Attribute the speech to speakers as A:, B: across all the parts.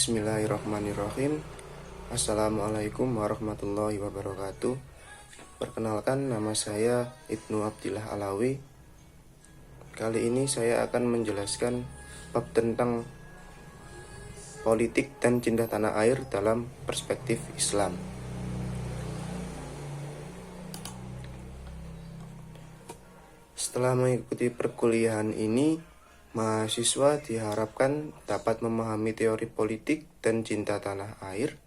A: Bismillahirrahmanirrahim. Assalamualaikum warahmatullahi wabarakatuh. Perkenalkan, nama saya Ibnu Abdillah Alawi. Kali ini saya akan menjelaskan bab tentang politik dan cinta tanah air dalam perspektif Islam. Setelah mengikuti perkuliahan ini, mahasiswa diharapkan dapat memahami teori politik dan cinta tanah air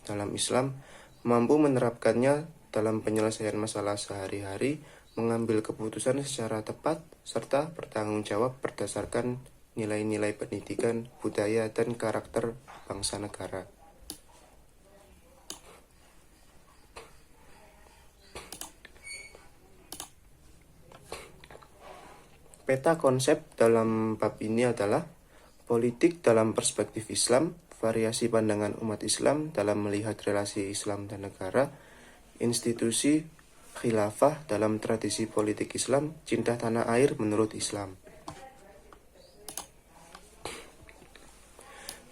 A: dalam Islam, mampu menerapkannya dalam penyelesaian masalah sehari-hari, mengambil keputusan secara tepat, serta bertanggung jawab berdasarkan nilai-nilai pendidikan, budaya, dan karakter bangsa negara. Peta konsep dalam bab ini adalah politik dalam perspektif Islam, variasi pandangan umat Islam dalam melihat relasi Islam dan negara, institusi khilafah dalam tradisi politik Islam, cinta tanah air menurut Islam.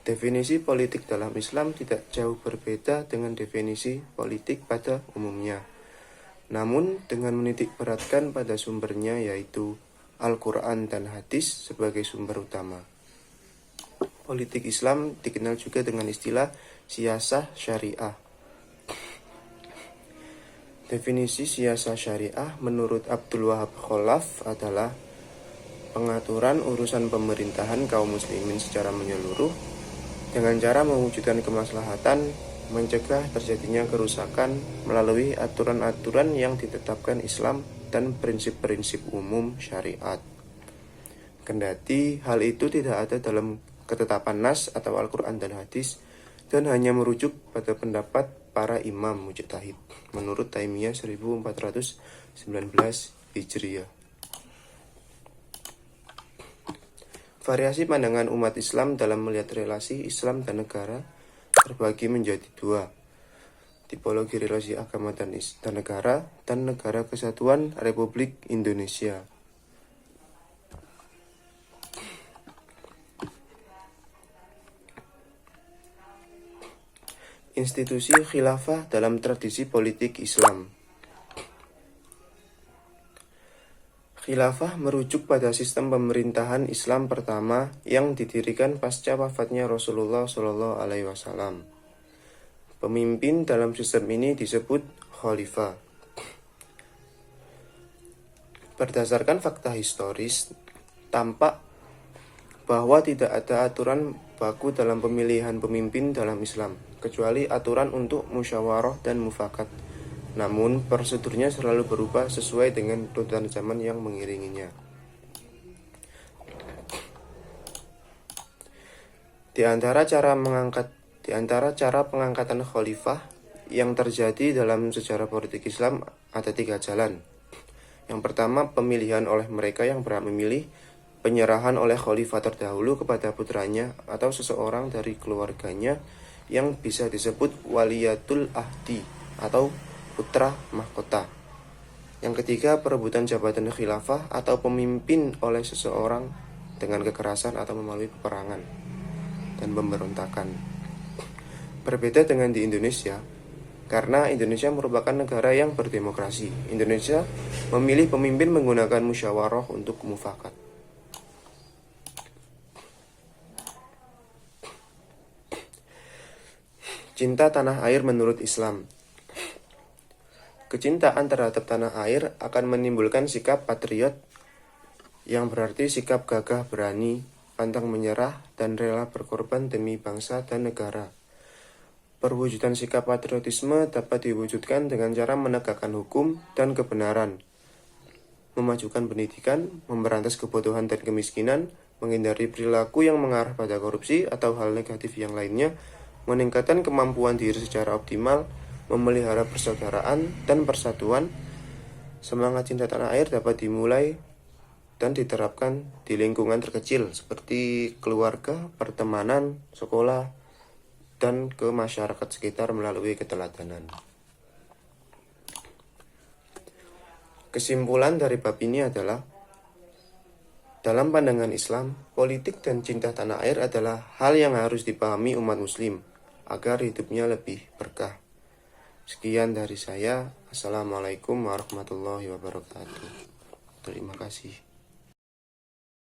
A: Definisi politik dalam Islam tidak jauh berbeda dengan definisi politik pada umumnya. Namun, dengan menitik beratkan pada sumbernya, yaitu Al-Quran dan hadis sebagai sumber utama. Politik Islam dikenal juga dengan istilah siyasah syariah. Definisi siyasah syariah menurut Abdul Wahab Khalaf adalah pengaturan urusan pemerintahan kaum muslimin secara menyeluruh dengan cara mewujudkan kemaslahatan, mencegah terjadinya kerusakan melalui aturan-aturan yang ditetapkan Islam dan prinsip-prinsip umum syariat. Kendati hal itu tidak ada dalam ketetapan nas atau Al-Quran dan hadis, dan hanya merujuk pada pendapat para imam mujtahid menurut Taimiyah 1419 Hijriah. Variasi pandangan umat Islam dalam melihat relasi Islam dan negara terbagi menjadi dua: tipologi relasi agama dan negara, dan negara kesatuan Republik Indonesia. Institusi khilafah dalam tradisi politik Islam. Khilafah merujuk pada sistem pemerintahan Islam pertama yang didirikan pasca wafatnya Rasulullah SAW. Pemimpin dalam sistem ini disebut khalifah. Berdasarkan fakta historis, tampak bahwa tidak ada aturan baku dalam pemilihan pemimpin dalam Islam, kecuali aturan untuk musyawarah dan mufakat. Namun, prosedurnya selalu berubah sesuai dengan tuntutan zaman yang mengiringinya. Di antara cara pengangkatan khalifah yang terjadi dalam sejarah politik Islam ada 3 jalan. Yang pertama, pemilihan oleh mereka yang berhak memilih, penyerahan oleh khalifah terdahulu kepada putranya atau seseorang dari keluarganya yang bisa disebut waliyatul ahdi atau putra mahkota. Yang ketiga, perebutan jabatan khilafah atau pemimpin oleh seseorang dengan kekerasan atau melalui peperangan dan pemberontakan. Berbeda dengan di Indonesia, karena Indonesia merupakan negara yang berdemokrasi. Indonesia memilih pemimpin menggunakan musyawarah untuk mufakat. Cinta tanah air menurut Islam. Kecintaan terhadap tanah air akan menimbulkan sikap patriot, yang berarti sikap gagah berani, pantang menyerah, dan rela berkorban demi bangsa dan negara. Perwujudan sikap patriotisme dapat diwujudkan dengan cara menegakkan hukum dan kebenaran, memajukan pendidikan, memberantas kebodohan dan kemiskinan, menghindari perilaku yang mengarah pada korupsi atau hal negatif yang lainnya, meningkatkan kemampuan diri secara optimal, memelihara persaudaraan dan persatuan. Semangat cinta tanah air dapat dimulai dan diterapkan di lingkungan terkecil seperti keluarga, pertemanan, sekolah, dan ke masyarakat sekitar melalui keteladanan. Kesimpulan dari bab ini adalah Dalam pandangan Islam, politik dan cinta tanah air adalah hal yang harus dipahami umat muslim agar hidupnya lebih berkah. Sekian dari saya. Assalamualaikum warahmatullahi wabarakatuh. Terima kasih.